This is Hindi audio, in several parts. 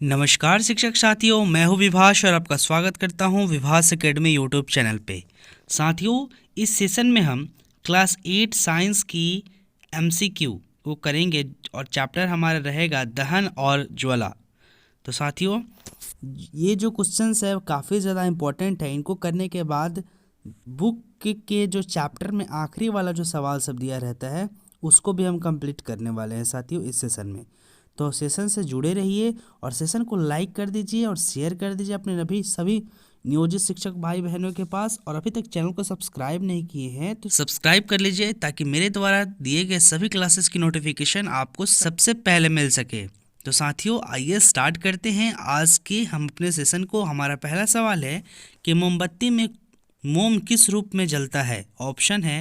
नमस्कार शिक्षक साथियों, मैं हूं विभास और आपका स्वागत करता हूं विभास एकेडमी यूट्यूब चैनल पे। साथियों, इस सेशन में हम क्लास 8 साइंस की एमसीक्यू को करेंगे और चैप्टर हमारा रहेगा दहन और ज्वाला। तो साथियों, ये जो क्वेश्चंस है काफ़ी ज़्यादा इम्पोर्टेंट है। इनको करने के बाद बुक के जो चैप्टर में आखिरी वाला जो सवाल सब दिया रहता है उसको भी हम कंप्लीट करने वाले हैं साथियों इस सेशन में। तो सेशन से जुड़े रहिए और सेशन को लाइक कर दीजिए और शेयर कर दीजिए अपने सभी नियोजित शिक्षक भाई बहनों के पास। और अभी तक चैनल को सब्सक्राइब नहीं किए हैं तो सब्सक्राइब कर लीजिए ताकि मेरे द्वारा दिए गए सभी क्लासेस की नोटिफिकेशन आपको सबसे पहले मिल सके। तो साथियों, आइए स्टार्ट करते हैं आज के हम अपने सेशन को। हमारा पहला सवाल है कि मोमबत्ती में मोम किस रूप में जलता है। ऑप्शन है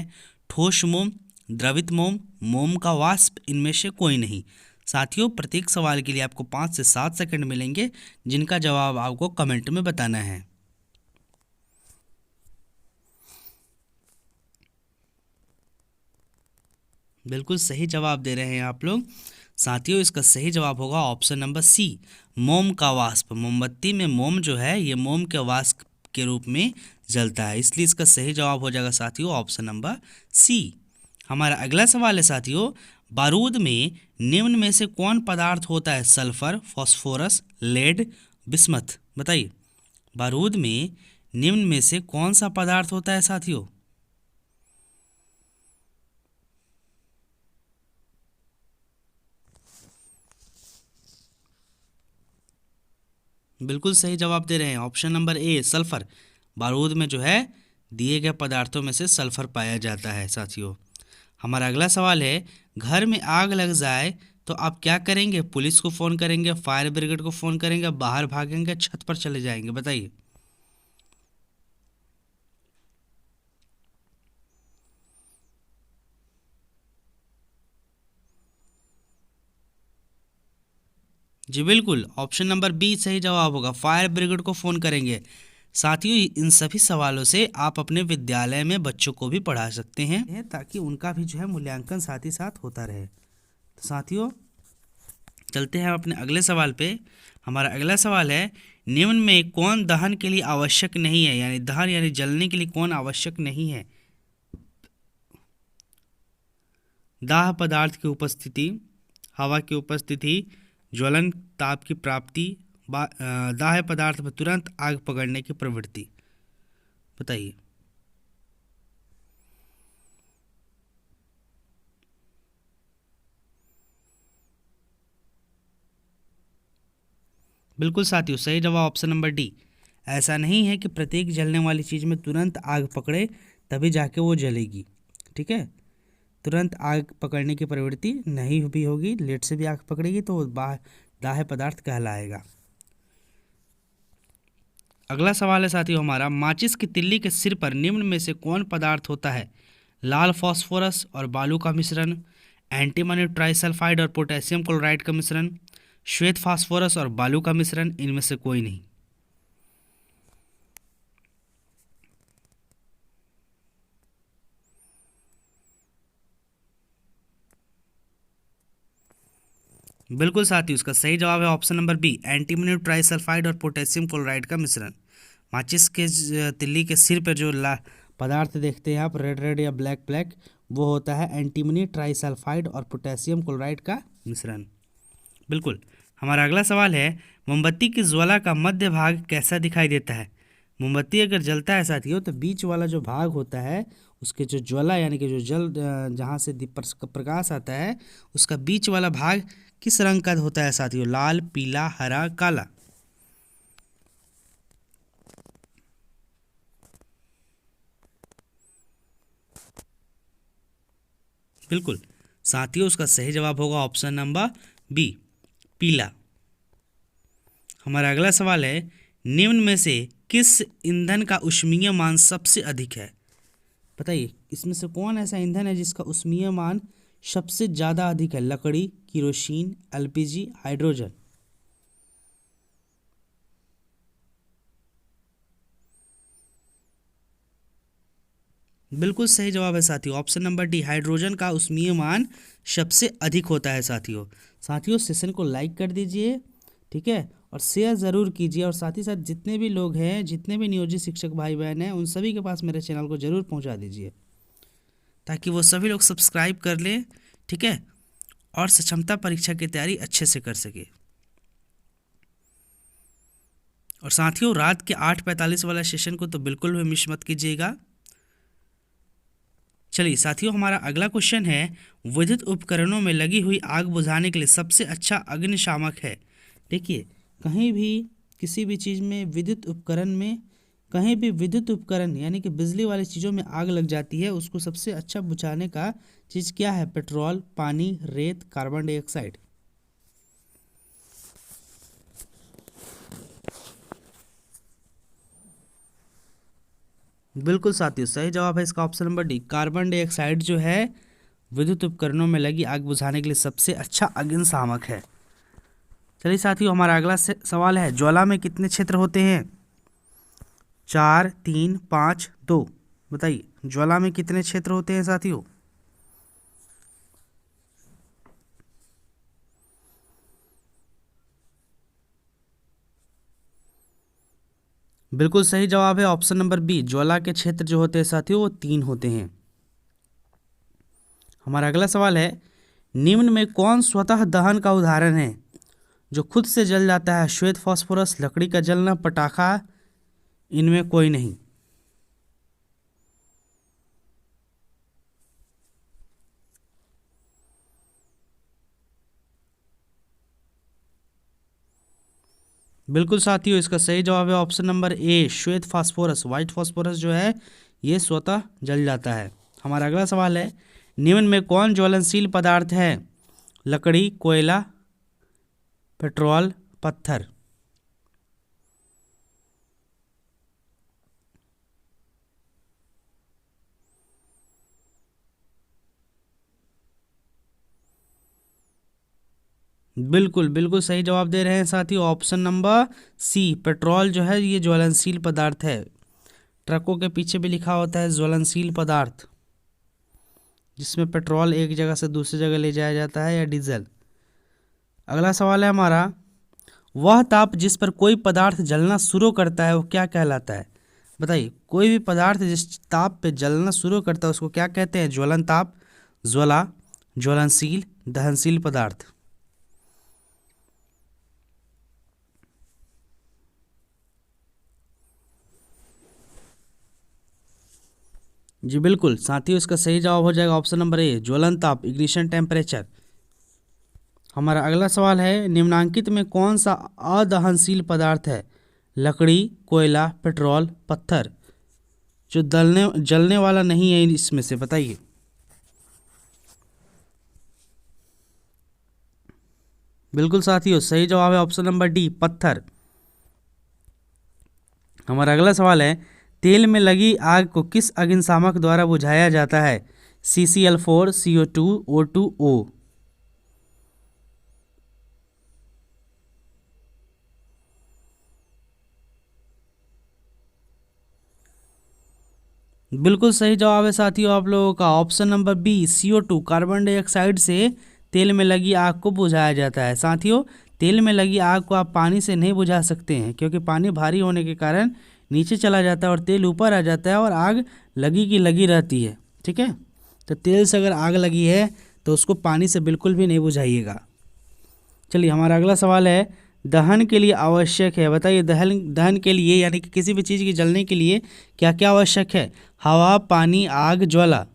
ठोस मोम, द्रवित मोम, मोम का वाष्प, इनमें से कोई नहीं। साथियों, प्रत्येक सवाल के लिए आपको 5 से 7 सेकंड मिलेंगे जिनका जवाब आपको कमेंट में बताना है। बिल्कुल सही जवाब दे रहे हैं आप लोग। साथियों, इसका सही जवाब होगा ऑप्शन नंबर सी, मोम का वाष्प। मोमबत्ती में मोम जो है ये मोम के वाष्प के रूप में जलता है, इसलिए इसका सही जवाब हो जाएगा साथियों ऑप्शन नंबर सी। हमारा अगला सवाल है साथियों, बारूद में निम्न में से कौन पदार्थ होता है। Sulphur, phosphorus, lead, bismuth. बताइए, बारूद में निम्न में से कौन सा पदार्थ होता है साथियों। बिल्कुल सही जवाब दे रहे हैं ऑप्शन नंबर ए, सल्फर। बारूद में जो है दिए गए पदार्थों में से सल्फर पाया जाता है साथियों। हमारा अगला सवाल है, घर में आग लग जाए तो आप क्या करेंगे। पुलिस को फ़ोन करेंगे, फायर ब्रिगेड को फ़ोन करेंगे, बाहर भागेंगे, छत पर चले जाएंगे। बताइए। जी बिल्कुल, ऑप्शन नंबर बी सही जवाब होगा, फायर ब्रिगेड को फ़ोन करेंगे। साथियों, इन सभी सवालों से आप अपने विद्यालय में बच्चों को भी पढ़ा सकते हैं ताकि उनका भी जो है मूल्यांकन साथ ही साथ होता रहे। तो साथियों, चलते हैं अपने अगले सवाल पे। हमारा अगला सवाल है, निम्न में कौन दहन के लिए आवश्यक नहीं है। यानी दहन यानी जलने के लिए कौन आवश्यक नहीं है। दाह पदार्थ की उपस्थिति, हवा की उपस्थिति, ज्वलन ताप की प्राप्ति, दाह पदार्थ में तुरंत आग पकड़ने की प्रवृत्ति। बताइए। बिल्कुल साथियों, सही जवाब ऑप्शन नंबर डी। ऐसा नहीं है कि प्रत्येक जलने वाली चीज़ में तुरंत आग पकड़े तभी जाके वो जलेगी। ठीक है, तुरंत आग पकड़ने की प्रवृत्ति नहीं भी होगी, लेट से भी आग पकड़ेगी तो वो दाह पदार्थ कहलाएगा। अगला सवाल है साथियों हमारा, माचिस की तिल्ली के सिर पर निम्न में से कौन पदार्थ होता है। लाल फास्फोरस और बालू का मिश्रण, एंटीमनी ट्राइसल्फाइड और पोटेशियम क्लोराइड का मिश्रण, श्वेत फास्फोरस और बालू का मिश्रण, इनमें से कोई नहीं। बिल्कुल साथियों, इसका सही जवाब है option number B, antimony trisulphide और पोटेशियम क्लोराइड का मिश्रण। माचिस के तिल्ली के सिर पर जो ला पदार्थ देखते हैं आप, रेड रेड या ब्लैक ब्लैक, वो होता है एंटीमनी ट्राइसल्फाइड और पोटेशियम क्लोराइड का मिश्रण। बिल्कुल। हमारा अगला सवाल है, मोमबत्ती की ज्वाला का मध्य भाग कैसा दिखाई देता है। मोमबत्ती अगर जलता है साथियों तो बीच वाला जो भाग होता है उसके जो ज्वाला यानी कि जो जहाँ से दीप प्रकाश आता है उसका बीच वाला भाग किस रंग का होता है साथियों। लाल, पीला, हरा, काला। बिल्कुल साथियों, उसका सही जवाब होगा ऑप्शन नंबर बी, पीला। हमारा अगला सवाल है, निम्न में से किस ईंधन का ऊष्मीय मान सबसे अधिक है। बताइए, इसमें से कौन ऐसा ईंधन है जिसका ऊष्मीय मान सबसे ज़्यादा अधिक है। लकड़ी, केरोसिन, एलपीजी, हाइड्रोजन। बिल्कुल सही जवाब है साथियों ऑप्शन नंबर डी, हाइड्रोजन का ऊष्मीय मान सबसे अधिक होता है साथियों। साथियों, सेशन को लाइक कर दीजिए, ठीक है, और शेयर ज़रूर कीजिए, और साथ ही साथ जितने भी लोग हैं, जितने भी नियोजित शिक्षक भाई बहन हैं, उन सभी के पास मेरे चैनल को ज़रूर पहुंचा दीजिए, ताकि वो सभी लोग सब्सक्राइब कर लें, ठीक है, और सक्षमता परीक्षा की तैयारी अच्छे से कर सके। और साथियों, रात के 8:45 वाला सेशन को तो बिल्कुल भी मिस मत कीजिएगा। चलिए साथियों, हमारा अगला क्वेश्चन है, विद्युत उपकरणों में लगी हुई आग बुझाने के लिए सबसे अच्छा अग्निशामक है। देखिए, कहीं भी किसी भी चीज़ में विद्युत उपकरण में, कहीं भी विद्युत उपकरण यानी कि बिजली वाली चीज़ों में आग लग जाती है, उसको सबसे अच्छा बुझाने का चीज़ क्या है? पेट्रोल, पानी, रेत, कार्बन डाइऑक्साइड। बिल्कुल साथियों, सही जवाब है इसका option number D, carbon dioxide जो है विद्युत उपकरणों में लगी आग बुझाने के लिए सबसे अच्छा अग्निशामक है। चलिए साथियों, हमारा अगला सवाल है, ज्वाला में कितने क्षेत्र होते हैं? 4, 3, 5, 2। बताइए, ज्वाला में कितने क्षेत्र होते हैं साथियों? बिल्कुल सही जवाब है ऑप्शन नंबर बी, ज्वाला के क्षेत्र जो होते हैं साथियों वो 3 होते हैं। हमारा अगला सवाल है, निम्न में कौन स्वतः दहन का उदाहरण है? जो खुद से जल जाता है, श्वेत फास्फोरस, लकड़ी का जलना, पटाखा, इनमें कोई नहीं। बिल्कुल साथियों, इसका सही जवाब है ऑप्शन नंबर ए, श्वेत फास्फोरस, व्हाइट फास्फोरस जो है ये स्वतः जल जाता है। हमारा अगला सवाल है, निम्न में कौन ज्वलनशील पदार्थ है? लकड़ी, कोयला, पेट्रोल, पत्थर। बिल्कुल बिल्कुल सही जवाब दे रहे हैं साथियों, ऑप्शन नंबर सी, पेट्रोल जो है ये ज्वलनशील पदार्थ है। ट्रकों के पीछे भी लिखा होता है ज्वलनशील पदार्थ, जिसमें पेट्रोल एक जगह से दूसरी जगह ले जाया जाता है, या डीजल। अगला सवाल है हमारा, वह ताप जिस पर कोई पदार्थ जलना शुरू करता है वो क्या कहलाता है? बताइए, कोई भी पदार्थ जिस ताप पे जलना शुरू करता है उसको क्या कहते हैं? ज्वलन ताप, ज्वाला, ज्वलनशील, दहनशील पदार्थ। जी बिल्कुल साथियों, इसका सही जवाब हो जाएगा ऑप्शन नंबर ए, ज्वलन ताप, इग्निशन टेम्परेचर। हमारा अगला सवाल है, निम्नांकित में कौन सा अदहनशील पदार्थ है? लकड़ी, कोयला, पेट्रोल, पत्थर। जो जलने वाला नहीं है इसमें से, बताइए। बिल्कुल साथियों, सही जवाब है ऑप्शन नंबर डी, पत्थर। हमारा अगला सवाल है, तेल में लगी आग को किस अग्निशामक द्वारा बुझाया जाता है? CCl4, CO2, O2, O। बिल्कुल सही जवाब है साथियों आप लोगों का, option number B, CO2, carbon dioxide से तेल में लगी आग को बुझाया जाता है। साथियों, तेल में लगी आग को आप पानी से नहीं बुझा सकते हैं, क्योंकि पानी भारी होने के कारण नीचे चला जाता है और तेल ऊपर आ जाता है और आग लगी की लगी रहती है। ठीक है, तो तेल से अगर आग लगी है तो उसको पानी से बिल्कुल भी नहीं बुझाइएगा। चलिए, हमारा अगला सवाल है, दहन के लिए आवश्यक है, बताइए, दहन दहन के लिए यानी कि किसी भी चीज़ की जलने के लिए क्या क्या आवश्यक है? हवा, पानी, आग, ज्वाला।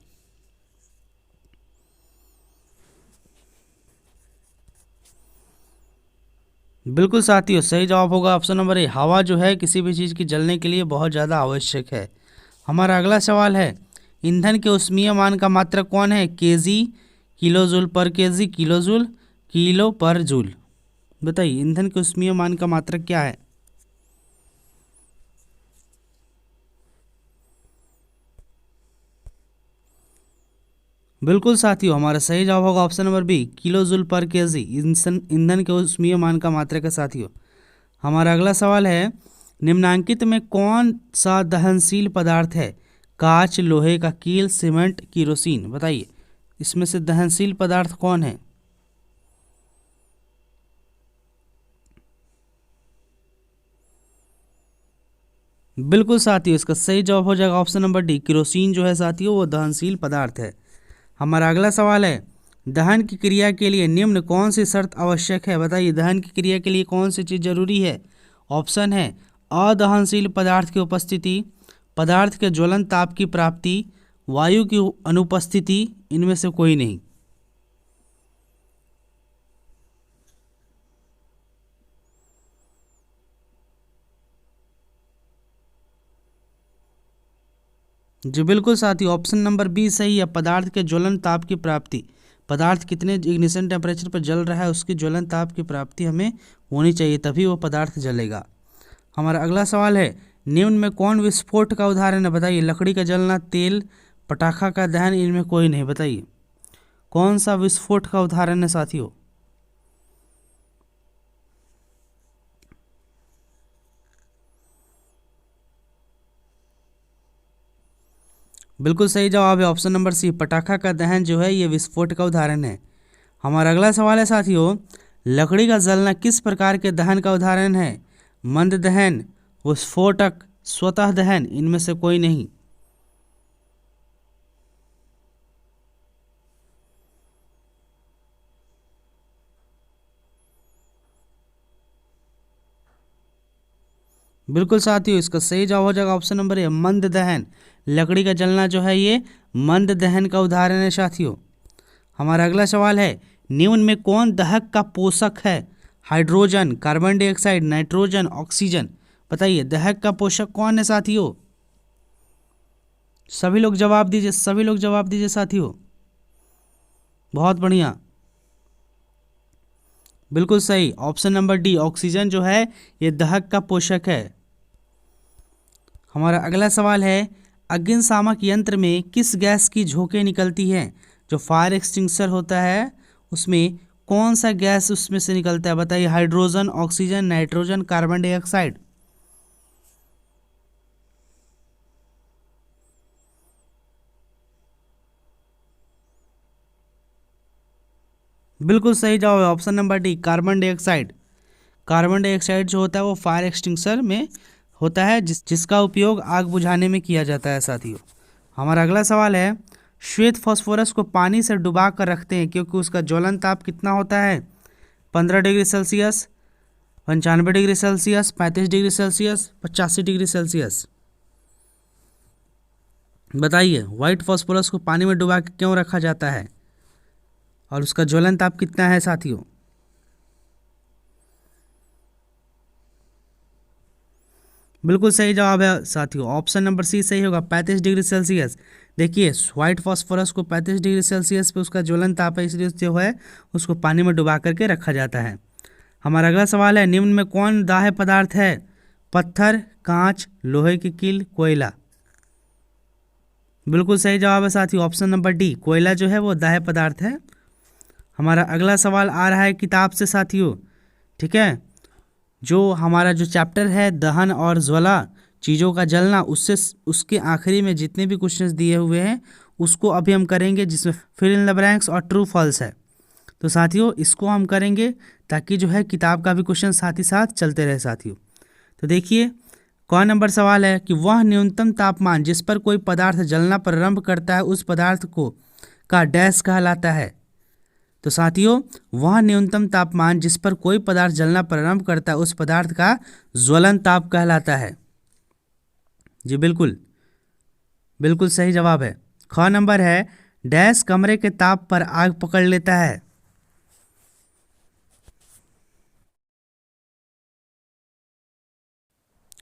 बिल्कुल साथियों, सही जवाब होगा ऑप्शन नंबर ए, हवा जो है किसी भी चीज़ की जलने के लिए बहुत ज़्यादा आवश्यक है। हमारा अगला सवाल है, ईंधन के ऊष्मीय मान का मात्रक कौन है? केजी, किलो जूल पर केजी, किलो जूल, किलो पर जूल। बताइए, ईंधन के ऊष्मीय मान का मात्रक क्या है? बिल्कुल साथियों, हमारा सही जवाब होगा option number B, kilo joule पर केजी, ईंधन के ऊष्मीय मान का मात्रक है साथियों। हमारा अगला सवाल है, निम्नांकित में कौन सा दहनशील पदार्थ है? कांच, लोहे का कील, सीमेंट, किरोसिन। बताइए, इसमें से दहनशील पदार्थ कौन है? बिल्कुल साथियों, इसका सही जवाब हो जाएगा ऑप्शन नंबर डी, केरोसिन जो है साथियों वो दहनशील पदार्थ है। हमारा अगला सवाल है, दहन की क्रिया के लिए निम्न कौन सी शर्त आवश्यक है? बताइए, दहन की क्रिया के लिए कौन सी चीज़ जरूरी है? ऑप्शन है अदहनशील पदार्थ की उपस्थिति, पदार्थ के ज्वलन ताप की प्राप्ति, वायु की अनुपस्थिति, इनमें से कोई नहीं। जी बिल्कुल साथियों, ऑप्शन नंबर बी सही है, पदार्थ के ज्वलन ताप की प्राप्ति। पदार्थ कितने इग्निशन टेम्परेचर पर जल रहा है उसकी ज्वलन ताप की प्राप्ति हमें होनी चाहिए, तभी वो पदार्थ जलेगा। हमारा अगला सवाल है, निम्न में कौन विस्फोट का उदाहरण है? बताइए, लकड़ी का जलना, तेल, पटाखा का दहन, इनमें कोई नहीं। बताइए कौन सा विस्फोट का उदाहरण है साथियों? बिल्कुल सही जवाब है ऑप्शन नंबर सी, पटाखा का दहन जो है ये विस्फोट का उदाहरण है। हमारा अगला सवाल है साथियों, लकड़ी का जलना किस प्रकार के दहन का उदाहरण है? मंद दहन, विस्फोटक, स्वतः दहन, इनमें से कोई नहीं। बिल्कुल साथियों, इसका सही जवाब हो जाएगा ऑप्शन नंबर ए, मंद दहन। लकड़ी का जलना जो है ये मंद दहन का उदाहरण है साथियों। हमारा अगला सवाल है, निम्न में कौन दहक का पोषक है? Hydrogen, carbon dioxide, nitrogen, oxygen. बताइए दहक का पोषक कौन है साथियों? सभी लोग जवाब दीजिए, सभी लोग जवाब दीजिए साथियों। बहुत बढ़िया, बिल्कुल सही, ऑप्शन नंबर डी, ऑक्सीजन जो है ये दहक का पोषक है। हमारा अगला सवाल है, अग्निशामक यंत्र में किस गैस की झोंकें निकलती हैं? जो फायर एक्सटिंग्विशर होता है उसमें कौन सा गैस उसमें से निकलता है? बताइए, hydrogen, oxygen, nitrogen, carbon dioxide. बिल्कुल सही जवाब है option number D, carbon dioxide. Carbon dioxide जो होता है वो फायर एक्सटिंग्विशर में होता है जिसका उपयोग आग बुझाने में किया जाता है साथियों। हमारा अगला सवाल है, श्वेत फास्फोरस को पानी से डुबा कर रखते हैं क्योंकि उसका ज्वलन ताप कितना होता है? 15 degree Celsius, 95 degree Celsius, 35 degree Celsius, 85 degree Celsius. बताइए व्हाइट फास्फोरस को पानी में डुबा के क्यों रखा जाता है और उसका ज्वलन ताप कितना है साथियों? बिल्कुल सही जवाब है साथियों, ऑप्शन नंबर सी सही होगा, 35 डिग्री सेल्सियस। देखिए व्हाइट फास्फोरस को 35 डिग्री सेल्सियस पे उसका ज्वलन ताप है, इसलिए जो है उसको पानी में डुबा करके रखा जाता है। हमारा अगला सवाल है, निम्न में कौन दाह्य पदार्थ है? पत्थर, कांच, लोहे की कील, कोयला। बिल्कुल सही जवाब है साथियों, ऑप्शन नंबर डी, कोयला जो है वो दाह्य पदार्थ है। हमारा अगला सवाल आ रहा है किताब से साथियों, ठीक है। जो हमारा जो चैप्टर है दहन और ज्वाला, चीज़ों का जलना, उससे उसके आखिरी में जितने भी क्वेश्चंस दिए हुए हैं उसको अभी हम करेंगे, जिसमें फिल इन द ब्लैंक्स और ट्रू फॉल्स है। तो साथियों इसको हम करेंगे ताकि जो है किताब का भी क्वेश्चन साथ ही साथ चलते रहे साथियों। तो देखिए कौन नंबर सवाल है कि वह न्यूनतम तापमान जिस पर कोई पदार्थ जलना प्रारंभ करता है उस पदार्थ को का डैश कहलाता है? तो साथियों वह न्यूनतम तापमान जिस पर कोई पदार्थ जलना प्रारंभ करता है उस पदार्थ का ज्वलन ताप कहलाता है। जी बिल्कुल, बिल्कुल सही जवाब है। ख नंबर है, डैश कमरे के ताप पर आग पकड़ लेता है?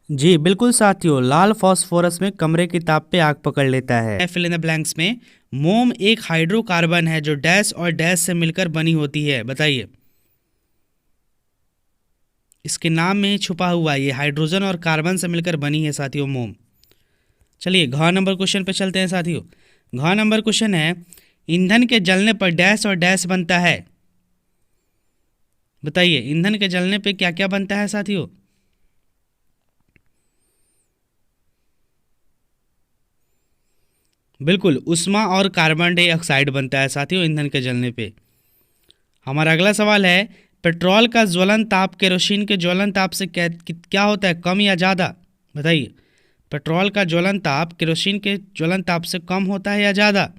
जी बिल्कुल साथियों, लाल फास्फोरस में कमरे के ताप पे आग पकड़ लेता है। फिल इन द ब्लैंक्स में, मोम एक हाइड्रोकार्बन है जो डैश और डैश से मिलकर बनी होती है। बताइए, इसके नाम में ही छुपा हुआ है, ये हाइड्रोजन और कार्बन से मिलकर बनी है साथियों मोम। चलिए घ नंबर क्वेश्चन पे चलते हैं साथियों। घ नंबर क्वेश्चन है, ईंधन के जलने पर डैश और डैश बनता है? बताइए ईंधन के जलने पे क्या क्या बनता है साथियों? बिल्कुल, उष्मा और कार्बन डाइऑक्साइड बनता है साथियों ईंधन के जलने पे। हमारा अगला सवाल है, पेट्रोल का ज्वलन ताप केरोसिन के ज्वलन ताप से क्या होता है, कम या ज़्यादा? बताइए, पेट्रोल का ज्वलन ताप केरोसिन के ज्वलन ताप से कम होता है या ज़्यादा?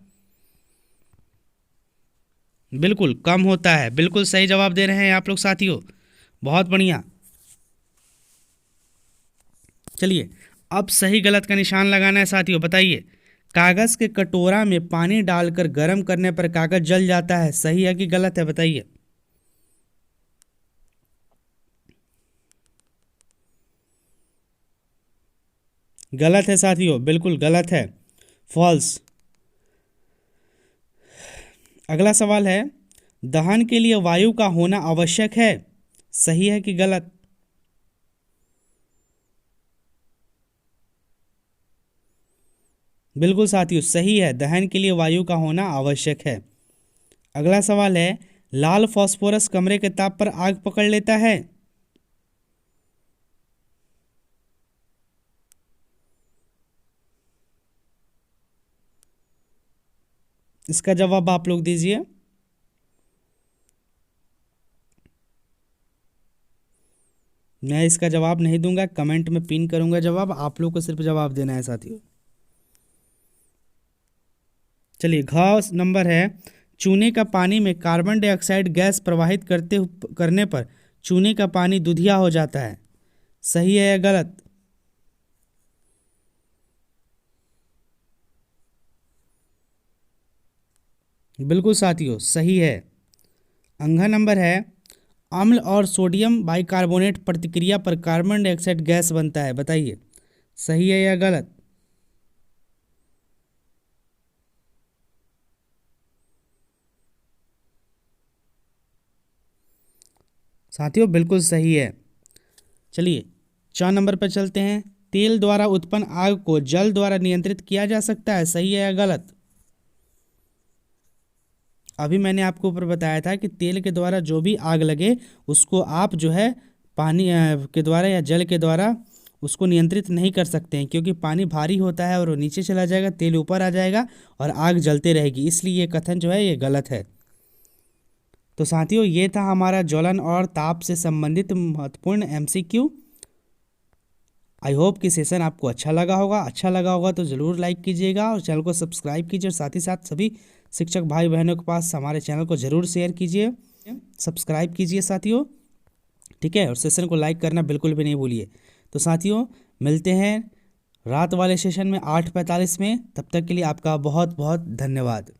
बिल्कुल कम होता है। बिल्कुल सही जवाब दे रहे हैं आप लोग साथियों, बहुत बढ़िया। चलिए अब सही गलत का निशान लगाना है साथियों। बताइए, कागज़ के कटोरा में पानी डालकर गर्म करने पर कागज़ जल जाता है, सही है कि गलत है? बताइए। गलत है साथियों, बिल्कुल गलत है, फॉल्स। अगला सवाल है, दहन के लिए वायु का होना आवश्यक है, सही है कि गलत? बिल्कुल साथियों सही है, दहन के लिए वायु का होना आवश्यक है। अगला सवाल है, लाल फास्फोरस कमरे के ताप पर आग पकड़ लेता है। इसका जवाब आप लोग दीजिए। मैं इसका जवाब नहीं दूंगा, कमेंट में पिन करूंगा जवाब, आप लोग को सिर्फ जवाब देना है साथियों। चलिए घ नंबर है, चूने का पानी में कार्बन डाइऑक्साइड गैस प्रवाहित करने पर चूने का पानी दुधिया हो जाता है, सही है या गलत? बिल्कुल साथियों सही है। अंगहा नंबर है, अम्ल और सोडियम बाइकार्बोनेट प्रतिक्रिया पर कार्बन डाइऑक्साइड गैस बनता है, बताइए सही है या गलत? साथियों बिल्कुल सही है। चलिए 4 नंबर पर चलते हैं, तेल द्वारा उत्पन्न आग को जल द्वारा नियंत्रित किया जा सकता है, सही है या गलत? अभी मैंने आपको ऊपर बताया था कि तेल के द्वारा जो भी आग लगे उसको आप जो है पानी के द्वारा या जल के द्वारा उसको नियंत्रित नहीं कर सकते हैं, क्योंकि पानी भारी होता है और वो नीचे चला जाएगा, तेल ऊपर आ जाएगा और आग जलते रहेगी, इसलिए ये कथन जो है ये गलत है। तो साथियों ये था हमारा ज्वलन और ताप से संबंधित महत्वपूर्ण एमसीक्यू। आई होप कि सेशन आपको अच्छा लगा होगा। अच्छा लगा होगा तो ज़रूर लाइक कीजिएगा और चैनल को सब्सक्राइब कीजिए, और साथ ही साथ सभी शिक्षक भाई बहनों के पास हमारे चैनल को ज़रूर शेयर कीजिए, सब्सक्राइब कीजिए साथियों, ठीक है। और सेशन को लाइक करना बिल्कुल भी नहीं भूलिए। तो साथियों मिलते हैं रात वाले सेशन में 8:45 में, तब तक के लिए आपका बहुत बहुत धन्यवाद।